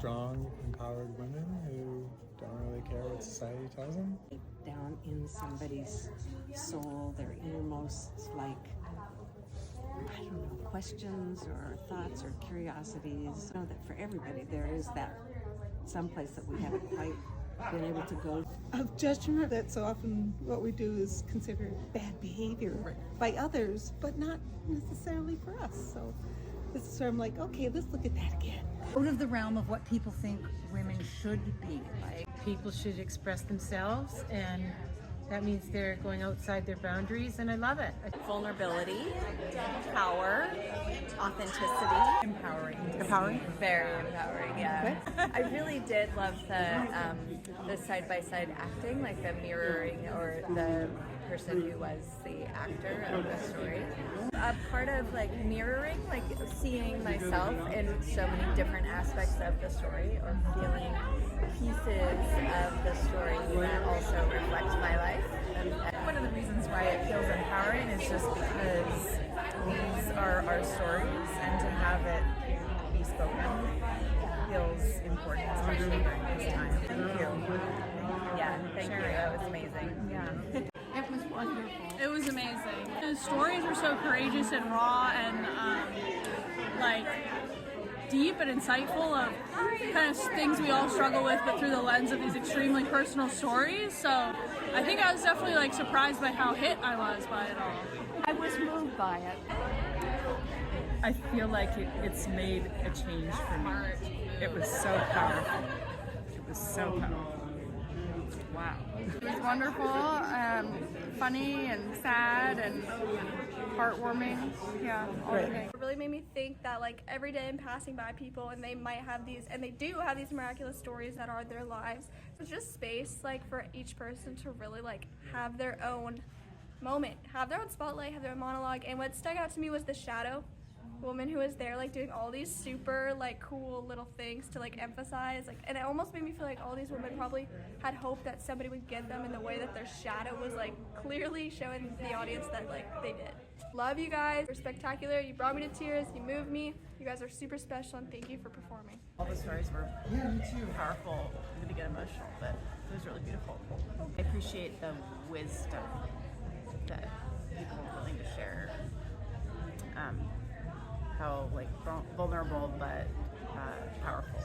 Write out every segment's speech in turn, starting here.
strong, empowered women who don't really care what society tells them. Down in somebody's soul, their innermost, like, I don't know, questions or thoughts or curiosities. I know that for everybody there is that someplace that we haven't quite been able to go. Of judgment, that's often what we do is consider bad behavior by others, but not necessarily for us. So this is where I'm like, okay, let's look at that again. Out of the realm of what people think women should be like. People should express themselves, and that means they're going outside their boundaries, and I love it. Vulnerability, power, authenticity. Empowering. Very empowering, yeah. I really did love the side-by-side acting, like the mirroring, or the person who was the actor of the story. A part of like mirroring, like seeing myself in so many different aspects of the story, or feeling pieces of the story that also reflect my life. One of the reasons why it feels empowering is just because these are our stories, and to have it be spoken feels important, especially during this time. Thank you. Yeah, thank you. That was amazing. Yeah. It was wonderful. It was amazing. The stories were so courageous and raw and like deep and insightful of kind of things we all struggle with, but through the lens of these extremely personal stories. So I think I was definitely like surprised by how hit I was by it all. I was moved by it. I feel like it's made a change for me. It was so powerful. It was so powerful. Wow. It was wonderful, funny and sad and heartwarming. Yeah, all the things. It really made me think that like every day I'm passing by people and they might have these, and they do have these miraculous stories that are their lives. So it's just space like for each person to really like have their own moment, have their own spotlight, have their own monologue. And what stuck out to me was the shadow woman who was there like doing all these super like cool little things to like emphasize, like, and it almost made me feel like all these women probably had hope that somebody would get them in the way that their shadow was like clearly showing the audience that like they did. Love you guys, you're spectacular, you brought me to tears, you moved me, you guys are super special, and thank you for performing. All the stories were powerful. I'm going to get emotional, but it was really beautiful. I appreciate the wisdom that people are willing to share. How like vulnerable but powerful.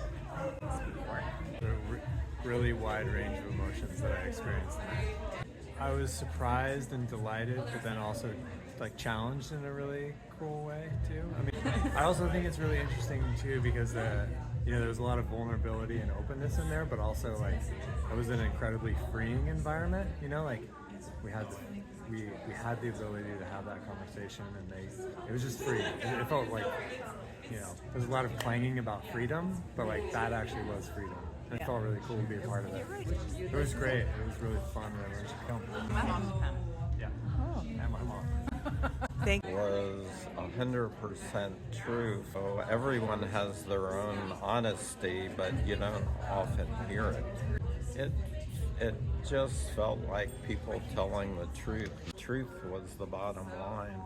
Speak for it. A really wide range of emotions that I experienced tonight. I was surprised and delighted, but then also like challenged in a really cool way too. I mean, I also think it's really interesting too because there's a lot of vulnerability and openness in there, but also like it was an incredibly freeing environment. Like we had the ability to have that conversation, and it was just free. It felt like, there's a lot of clanging about freedom, but like that actually was freedom. And it felt really cool to be a part of it. It was great. It was really fun, and everyone should come. My mom's a fan. Yeah. Oh. And my mom. Was 100% true. So everyone has their own honesty, but you don't often hear it. It just felt like people telling the truth. Truth was the bottom line.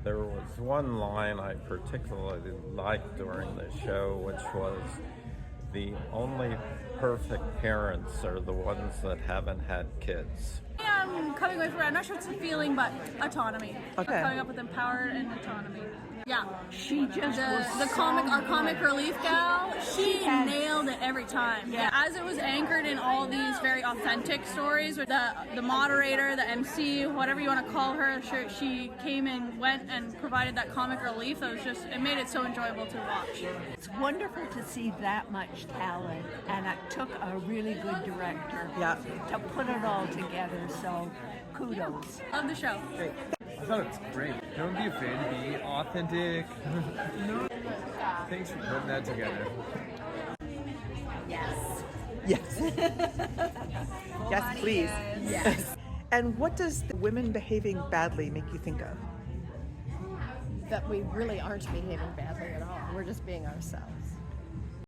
There was one line I particularly liked during the show, which was, the only perfect parents are the ones that haven't had kids. I'm coming away from it. I'm not sure it's a feeling, but autonomy. Okay. Coming up with empowered and autonomy. Yeah. She just the comic relief gal, she nailed it every time. Yeah. As it was anchored in all these very authentic stories with the moderator, the MC, whatever you want to call her, she came and went and provided that comic relief. It made it so enjoyable to watch. It's wonderful to see that much talent, and it took a really good director to put it all together, so kudos. Love the show. Great. I thought it was great. Don't be afraid to be authentic. Thanks for putting that together. Yes. Yes. Yes, please. Yes. And what does the women behaving badly make you think of? That we really aren't behaving badly at all. We're just being ourselves.